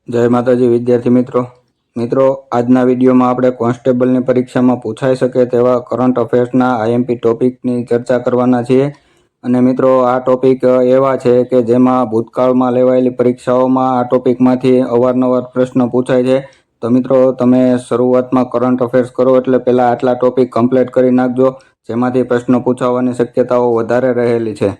જય માતાજી વિદ્યાર્થી મિત્રો આજના વિડીયોમાં આપણે કોન્સ્ટેબલની પરીક્ષામાં પૂછાઈ શકે તેવા કરંટ અફેર્સના આઈએમપી ટોપિકની ચર્ચા કરવાના છીએ અને મિત્રો આ ટોપિક એવા છે કે જેમાં ભૂતકાળમાં લેવાયેલી પરીક્ષાઓમાં આ ટોપિકમાંથી અવારનવાર પ્રશ્ન પૂછાય છે. તો મિત્રો તમે શરૂઆતમાં કરંટ અફેર્સ કરો એટલે પહેલાં આટલા ટોપિક કમ્પ્લીટ કરી નાખજો, જેમાંથી પ્રશ્ન પૂછાવાની શક્યતાઓ વધારે રહેલી છે.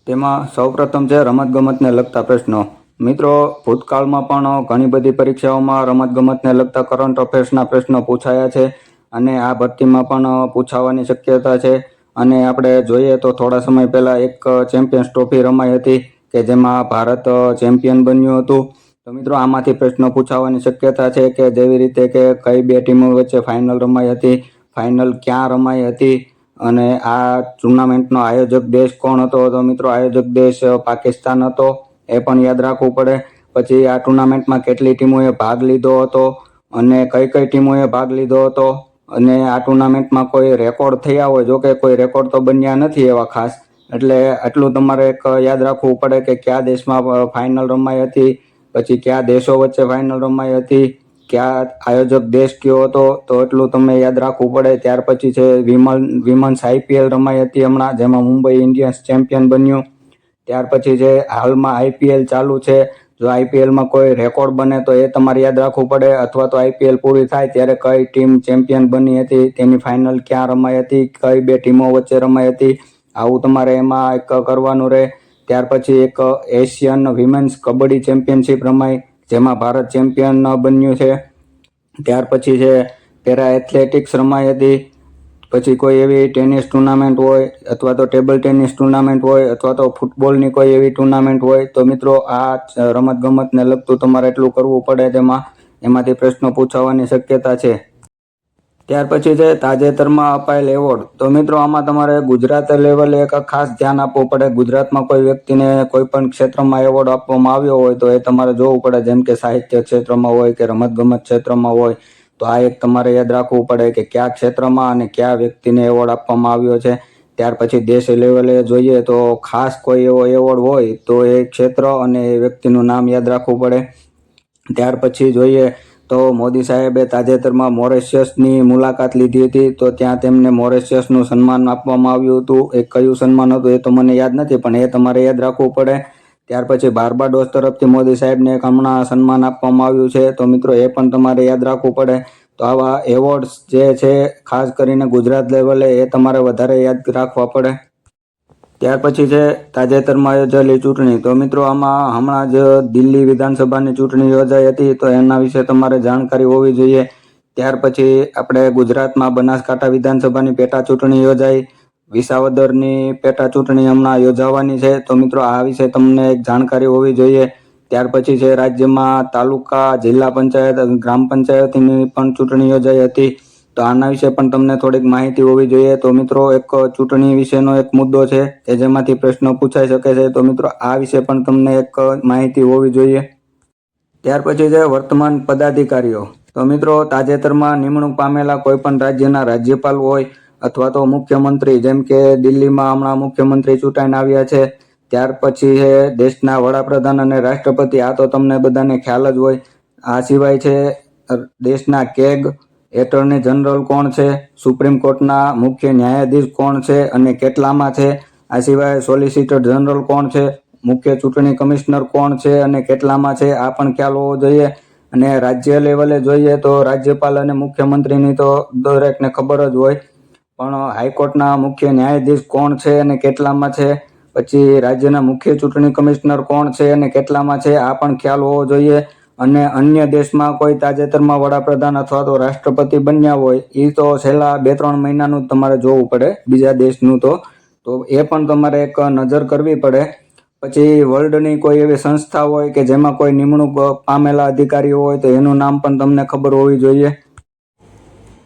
તેમાં સૌપ્રથમ છે રમતગમતને લગતા પ્રશ્નો. મિત્રો ભૂતકાળમાં પણ ઘણી બધી પરીક્ષાઓમાં રમતગમતને લગતા કરંટ અફેર્સના પ્રશ્નો પૂછાયા છે અને આ ભરતીમાં પણ પૂછાવાની શક્યતા છે. અને આપણે જોઈએ તો થોડા સમય પહેલાં એક ચેમ્પિયન્સ ટ્રોફી રમાઈ હતી કે જેમાં ભારત ચેમ્પિયન બન્યું હતું. તો મિત્રો આમાંથી પ્રશ્નો પૂછાવાની શક્યતા છે કે જેવી રીતે કે કઈ બે ટીમો વચ્ચે ફાઇનલ રમાઈ હતી, ફાઇનલ ક્યાં રમાઈ હતી અને આ ટુર્નામેન્ટનો આયોજક દેશ કોણ હતો. તો મિત્રો આયોજક દેશ પાકિસ્તાન હતો, એ પણ યાદ રાખવું પડે. પછી આ ટુર્નામેન્ટમાં કેટલી ટીમોએ ભાગ લીધો હતો અને કઈ કઈ ટીમોએ ભાગ લીધો હતો અને આ ટુર્નામેન્ટમાં કોઈ રેકોર્ડ થયા હોય, જો કે કોઈ રેકોર્ડ તો બન્યા નથી એવા ખાસ, એટલે આટલું તમારે એક યાદ રાખવું પડે કે કયા દેશમાં ફાઇનલ રમાઈ હતી, પછી કયા દેશો વચ્ચે ફાઇનલ રમાઈ હતી, કયા આયોજક દેશ કયો હતો, તો એટલું તમે યાદ રાખવું પડે. ત્યાર પછી છે વિમન્સ આઈપીએલ રમાઈ હતી હમણાં, જેમાં મુંબઈ ઇન્ડિયન્સ ચેમ્પિયન બન્યું. ત્યાર પછી છે હાલમાં આઈપીએલ ચાલુ છે, જો આઈપીએલમાં કોઈ રેકોર્ડ બને તો એ તમારે યાદ રાખવું પડે, અથવા તો આઈપીએલ પૂરી થાય ત્યારે કઈ ટીમ ચેમ્પિયન બની હતી, તેની ફાઇનલ ક્યાં રમાઈ હતી, કઈ બે ટીમો વચ્ચે રમાઈ હતી, આવું તમારે એમાં એક કરવાનું રહે. ત્યાર પછી એક એશિયન વિમેન્સ કબડ્ડી ચેમ્પિયનશિપ રમાઈ, જેમાં ભારત ચેમ્પિયન બન્યું છે. ત્યાર પછી છે પેરા એથ્લેટિક્સ રમાઈ હતી. પછી કોઈ એવી ટેનિસ ટુર્નામેન્ટ હોય અથવા તો ટેબલ ટેનિસ ટુર્નામેન્ટ હોય અથવા તો ફૂટબોલની કોઈ એવી ટુર્નામેન્ટ હોય, તો મિત્રો આ રમતગમતને લગતું તમારે એટલું કરવું પડે, એમાંથી પ્રશ્નો પૂછાવાની શક્યતા છે. ત્યાર પછી છે તાજેતરમાં અપાયેલ એવોર્ડ. તો મિત્રો આમાં તમારે ગુજરાત લેવલે એક ખાસ ધ્યાન આપવું પડે. ગુજરાતમાં કોઈ વ્યક્તિને કોઈ પણ ક્ષેત્રમાં એવોર્ડ આપવામાં આવ્યો હોય તો એ તમારે જોવું પડે, જેમ કે સાહિત્ય ક્ષેત્રમાં હોય કે રમતગમત ક્ષેત્રમાં હોય, તો આ એક તમારે યાદ રાખવું પડે કે કયા ક્ષેત્રમાં અને કયા વ્યક્તિને એવોર્ડ આપવામાં આવ્યો છે. ત્યાર પછી દેશ લેવલે જોઈએ તો ખાસ કોઈ એવો એવોર્ડ હોય તો એ ક્ષેત્ર અને એ વ્યક્તિનું નામ યાદ રાખવું પડે. ત્યાર પછી જોઈએ તો મોદી સાહેબે તાજેતરમાં મોરેશિયસની મુલાકાત લીધી હતી, તો ત્યાં તેમને મોરેશિયસનું સન્માન આપવામાં આવ્યું હતું. એ કયું સન્માન હતું એ તો મને યાદ નથી, પણ એ તમારે યાદ રાખવું પડે. ત્યાર પછી બાર્બાડોસ તરફથી મોદી સાહેબને એક હમણાં સન્માન આપવામાં આવ્યું છે, તો મિત્રો એ પણ તમારે યાદ રાખવું પડે. તો આવા એવોર્ડ્સ જે છે ખાસ કરીને ગુજરાત લેવલે એ તમારે વધારે યાદ રાખવા પડે. ત્યાર પછી છે તાજેતરમાં યોજાયેલી ચૂંટણી. તો મિત્રો આમાં હમણાં જ દિલ્હી વિધાનસભાની ચૂંટણી યોજાઈ હતી, તો એના વિશે તમારે જાણકારી હોવી જોઈએ. ત્યાર પછી આપણે ગુજરાતમાં બનાસકાંઠા વિધાનસભાની પેટા ચૂંટણી યોજાઈ, વિસાવદરની પેટા ચૂંટણી હમણાં યોજાવાની છે, તો મિત્રો આ વિશે તમને એક જાણકારી હોવી જોઈએ. ત્યાર પછી છે રાજ્યમાં તાલુકા, જિલ્લા પંચાયત, ગ્રામ પંચાયતની પણ ચૂંટણી યોજાઈ હતી, તો આના વિશે પણ તમને થોડીક માહિતી હોવી જોઈએ. તો મિત્રો એક ચૂંટણી વિશેનો એક મુદ્દો છે કે જેમાંથી પ્રશ્ન પૂછાઈ શકે છે, તો મિત્રો આ વિશે પણ તમને એક માહિતી હોવી જોઈએ. ત્યાર પછી છે વર્તમાન પદાધિકારીઓ. તો મિત્રો તાજેતરમાં નિમણૂક પામેલા કોઈ પણ રાજ્યના રાજ્યપાલ હોય અથવા તો મુખ્યમંત્રી, જેમ કે દિલ્હીમાં હમણાં મુખ્યમંત્રી ચૂંટાઈને આવ્યા છે. ત્યાર પછી છે દેશના વડાપ્રધાન અને રાષ્ટ્રપતિ, આ તો તમને બધાને ખ્યાલ જ હોય. આ સિવાય છે દેશના કેગ, એટર્ની જનરલ કોણ છે, સુપ્રીમ કોર્ટના મુખ્ય ન્યાયાધીશ કોણ છે અને કેટલામાં છે. આ સિવાય સોલિસિટર જનરલ કોણ છે, મુખ્ય ચૂંટણી કમિશનર કોણ છે અને કેટલામાં છે, આ પણ ખ્યાલ હોવો જોઈએ. અને રાજ્ય લેવલે જોઈએ તો રાજ્યપાલ અને મુખ્યમંત્રીની તો દરેકને ખબર જ હોય, પણ હાઈકોર્ટના મુખ્ય ન્યાયાધીશ કોણ છે અને કેટલામાં છે, પછી રાજ્યના મુખ્ય ચૂંટણી કમિશનર કોણ છે અને કેટલામાં છે, આ પણ ખ્યાલ હોવો જોઈએ. અને અન્ય દેશમાં કોઈ તાજેતરમાં વડાપ્રધાન અથવા તો રાષ્ટ્રપતિ બન્યા હોય, એ તો છેલ્લા 2-3 મહિનાનું તમારે જોવું પડે બીજા દેશનું, તો એ પણ તમારે એક નજર કરવી પડે. પછી વર્લ્ડની કોઈ એવી સંસ્થા હોય કે જેમાં કોઈ નિમણૂક પામેલા અધિકારીઓ હોય, તો એનું નામ પણ તમને ખબર હોવી જોઈએ.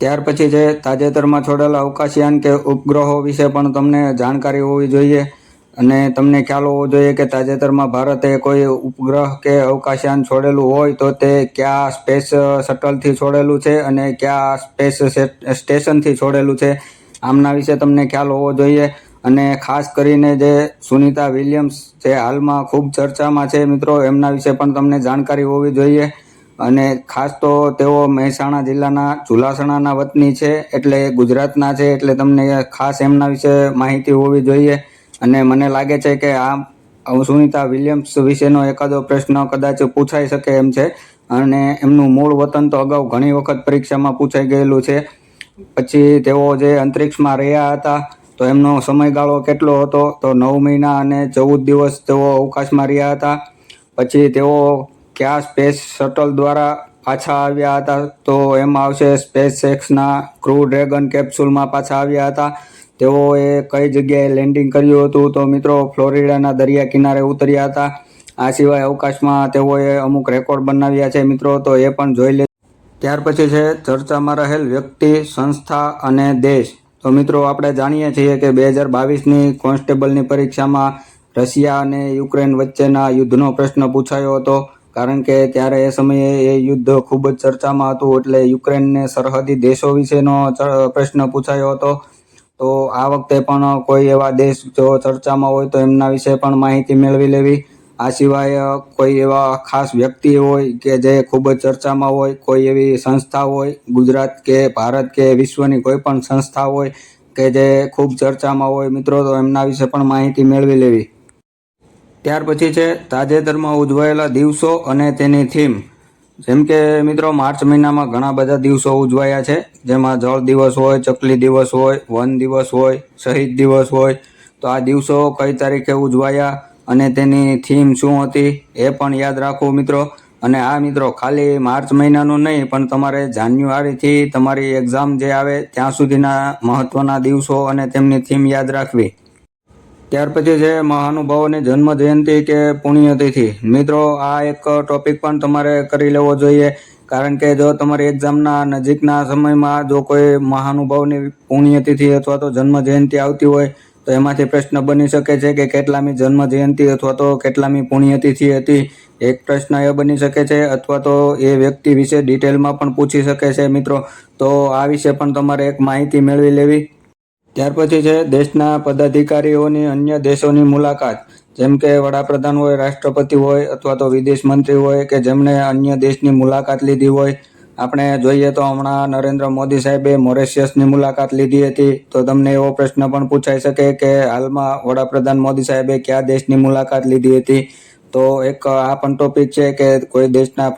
ત્યાર પછી છે તાજેતરમાં છોડેલા અવકાશયાન કે ઉપગ્રહો વિશે પણ તમને જાણકારી હોવી જોઈએ અને તમને ખ્યાલ હોવો જોઈએ કે તાજેતરમાં ભારતે કોઈ ઉપગ્રહ કે અવકાશયાન છોડેલું હોય તો તે કયા સ્પેસ શટલથી છોડેલું છે અને કયા સ્પેસ સ્ટેશનથી છોડેલું છે, આમના વિશે તમને ખ્યાલ હોવો જોઈએ. અને ખાસ કરીને જે સુનિતા વિલિયમ્સ જે હાલમાં ખૂબ ચર્ચામાં છે મિત્રો, એમના વિશે પણ તમને જાણકારી હોવી જોઈએ. અને ખાસ તો તેઓ મહેસાણા જિલ્લાના ઝુલાસણાના વતની છે, એટલે ગુજરાતના છે, એટલે તમને ખાસ એમના વિશે માહિતી હોવી જોઈએ. અને મને લાગે છે કે આ સુનિતા વિલિયમ્સ વિશેનો એકાદો પ્રશ્ન કદાચ પૂછાઈ શકે એમ છે. અને એમનું મૂળ વતન તો અગાઉ ઘણી વખત પરીક્ષામાં પૂછાઈ ગયેલું છે. પછી તેઓ જે અંતરિક્ષમાં રહ્યા હતા તો એમનો સમયગાળો કેટલો હતો, તો 9 મહિના અને 14 દિવસ તેઓ અવકાશમાં રહ્યા હતા. પછી તેઓ કયા સ્પેસ શટલ દ્વારા પાછા આવ્યા હતા, તો એમાં આવશે સ્પેસ એક્સના ક્રૂ ડ્રેગન કેપ્સ્યુલમાં પાછા આવ્યા હતા. તેઓએ કઈ જગ્યાએ લેન્ડિંગ કર્યું હતું, તો મિત્રો ફ્લોરિડાના દરિયા કિનારે ઉતર્યા હતા. આ સિવાય અવકાશમાં તેઓએ અમુક રેકોર્ડ બનાવ્યા છે મિત્રો, તો એ પણ જોઈ લે. ત્યાર પછી છે ચર્ચામાં રહેલ વ્યક્તિ, સંસ્થા અને દેશ. તો મિત્રો આપણે જાણીએ છીએ કે 2022ની કોન્સ્ટેબલની પરીક્ષામાં રશિયા અને યુક્રેન વચ્ચેના યુદ્ધનો પ્રશ્ન પૂછાયો હતો, કારણ કે ત્યારે એ સમયે એ યુદ્ધ ખૂબ જ ચર્ચામાં હતું. એટલે યુક્રેનને સરહદી દેશો વિશેનો પ્રશ્ન પૂછાયો હતો. તો આ વખતે પણ કોઈ એવા દેશ જો ચર્ચામાં હોય તો એમના વિશે પણ માહિતી મેળવી લેવી. આ સિવાય કોઈ એવા ખાસ વ્યક્તિ હોય કે જે ખૂબ જ ચર્ચામાં હોય, કોઈ એવી સંસ્થા હોય, ગુજરાત કે ભારત કે વિશ્વની કોઈ પણ સંસ્થા હોય કે જે ખૂબ ચર્ચામાં હોય મિત્રો, તો એમના વિશે પણ માહિતી મેળવી લેવી. ત્યાર પછી છે તાજેતરમાં ઉજવાયેલા દિવસો અને તેની થીમ. જેમ કે મિત્રો માર્ચ મહિનામાં ઘણા બધા દિવસો ઉજવાયા છે, જેમાં જળ દિવસ હોય, ચકલી દિવસ હોય, વન દિવસ હોય, શહીદ દિવસ હોય. તો આ દિવસો કઈ તારીખે ઉજવાયા અને તેની થીમ શું હતી એ પણ યાદ રાખવું મિત્રો. અને આ મિત્રો ખાલી માર્ચ મહિનાનું નહીં, પણ તમારે જાન્યુઆરીથી તમારી એક્ઝામ જે આવે ત્યાં સુધીના મહત્વના દિવસો અને તેમની થીમ યાદ રાખવી. ત્યાર પછી છે મહાનુભાવોની જન્મ જયંતિ કે પુણ્યતિથિ. મિત્રો આ એક ટોપિક પણ તમારે કરી લેવો જોઈએ, કારણ કે જો તમારી એક્ઝામના નજીકના સમયમાં જો કોઈ મહાનુભાવની પુણ્યતિથિ અથવા તો જન્મ જયંતિ આવતી હોય તો એમાંથી પ્રશ્ન બની શકે છે કે કેટલામી જન્મ જયંતિ અથવા તો કેટલામી પુણ્યતિથિ હતી. એક પ્રશ્ન એ બની શકે છે, અથવા તો એ વ્યક્તિ વિશે ડિટેલમાં પણ પૂછી શકે છે મિત્રો. તો આ વિશે પણ તમારે એક માહિતી મેળવી લેવી. ત્યાર પછી છે દેશના પદાધિકારીઓની અન્ય દેશોની મુલાકાત. જેમ કે વડાપ્રધાન હોય, રાષ્ટ્રપતિ હોય અથવા તો વિદેશ મંત્રી હોય કે જેમણે અન્ય દેશની મુલાકાત લીધી હોય. આપણે જોઈએ તો હમણાં નરેન્દ્ર મોદી સાહેબે મોરેશિયસની મુલાકાત લીધી હતી. તો તમને એવો પ્રશ્ન પણ પૂછાઈ શકે કે હાલમાં વડાપ્રધાન મોદી સાહેબે કયા દેશની મુલાકાત લીધી હતી. તો એક આ પણ ટોપિક છે કે કોઈ દેશના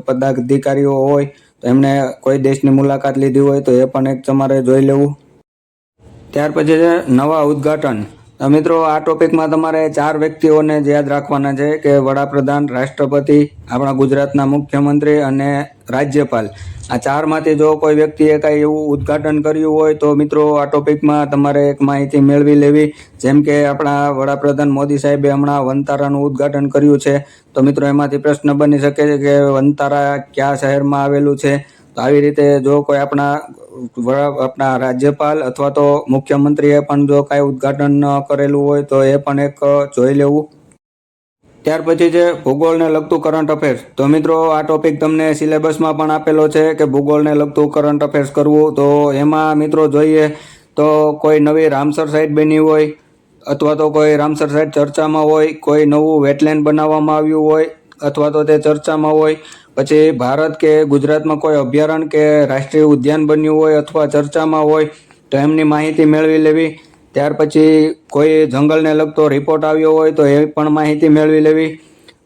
પદાધિકારીઓ હોય તો એમણે કોઈ દેશની મુલાકાત લીધી હોય તો એ પણ એક તમારે જોઈ લેવું. ત્યાર પછી છે નવા ઉદ્ઘાટન. મિત્રો આ ટોપિકમાં તમારે 4 વ્યક્તિઓને યાદ રાખવાના છે કે વડાપ્રધાન, રાષ્ટ્રપતિ, આપણા ગુજરાતના મુખ્યમંત્રી અને રાજ્યપાલ. આ 4માંથી જો કોઈ વ્યક્તિએ કાંઈ એવું ઉદ્ઘાટન કર્યું હોય તો મિત્રો આ ટોપિકમાં તમારે એક માહિતી મેળવી લેવી. જેમ કે આપણા વડાપ્રધાન મોદી સાહેબે હમણાં વનતારાનું ઉદ્ઘાટન કર્યું છે. તો મિત્રો એમાંથી પ્રશ્ન બની શકે છે કે વનતારા કયા શહેરમાં આવેલું છે. તો આવી રીતે જો કોઈ આપણા રાજ્યપાલ અથવા તો મુખ્યમંત્રીએ પણ જો કાંઈ ઉદ્ઘાટન કરેલું હોય તો એ પણ એક જોઈ લેવું. ત્યાર પછી છે ભૂગોળને લગતું કરંટ અફેર્સ. તો મિત્રો આ ટોપિક તમને સિલેબસમાં પણ આપેલો છે કે ભૂગોળને લગતું કરંટ અફેર્સ કરવું. તો એમાં મિત્રો જોઈએ તો કોઈ નવી રામસર સાઇટ બની હોય અથવા તો કોઈ રામસર સાઇટ ચર્ચામાં હોય, કોઈ નવું વેટલેન્ડ બનાવવામાં આવ્યું હોય અથવા તો તે ચર્ચામાં હોય, પછી ભારત કે ગુજરાતમાં કોઈ અભયારણ્ય કે રાષ્ટ્રીય ઉદ્યાન બન્યું હોય અથવા ચર્ચામાં હોય તો એમની માહિતી મેળવી લેવી. ત્યાર પછી કોઈ જંગલને લગતો રિપોર્ટ આવ્યો હોય તો એ પણ માહિતી મેળવી લેવી.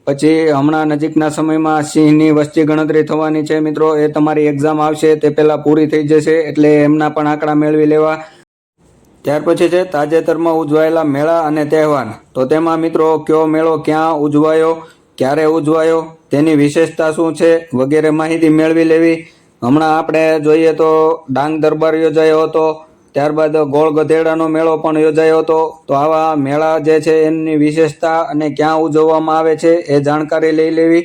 પછી હમણાં નજીકના સમયમાં સિંહની વસ્તી ગણતરી થવાની છે મિત્રો. એ તમારી એક્ઝામ આવશે તે પહેલાં પૂરી થઈ જશે, એટલે એમના પણ આંકડા મેળવી લેવા. ત્યાર પછી છે તાજેતરમાં ઉજવાયેલા મેળા અને તહેવાર. તો તેમાં મિત્રો કયો મેળો ક્યાં ઉજવાયો, ક્યારે ઉજવાયો, તેની વિશેષતા શું છે વગેરે માહિતી મેળવી લેવી. હમણાં આપણે જોઈએ તો ડાંગ દરબાર યોજાયો હતો. ત્યારબાદ ગોળ ગધેડાનો મેળો પણ યોજાયો હતો. તો આવા મેળા જે છે એની વિશેષતા અને ક્યાં ઉજવવામાં આવે છે એ જાણકારી લઈ લેવી.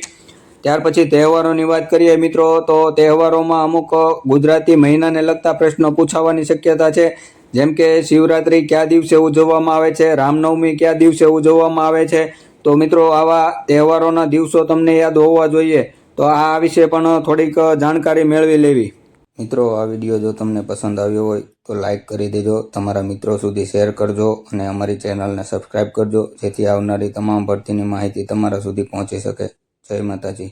ત્યાર પછી તહેવારોની વાત કરીએ મિત્રો, તો તહેવારોમાં અમુક ગુજરાતી મહિનાને લગતા પ્રશ્નો પૂછાવાની શક્યતા છે. જેમ કે શિવરાત્રી કયા દિવસે ઉજવવામાં આવે છે, રામનવમી કયા દિવસે ઉજવવામાં આવે છે. તો મિત્રો આવા તહેવારોના દિવસો તમને યાદ હોવા જોઈએ. તો આ વિશે પણ થોડીક જાણકારી મેળવી લેવી. મિત્રો, આ વિડીયો જો તમને પસંદ આવ્યો હોય તો લાઈક કરી દેજો, તમારા મિત્રો સુધી શેર કરજો અને અમારી ચેનલને સબસ્ક્રાઈબ કરજો, જેથી આવનારી તમામ ભરતીની માહિતી તમારા સુધી પહોંચી શકે. જય માતાજી.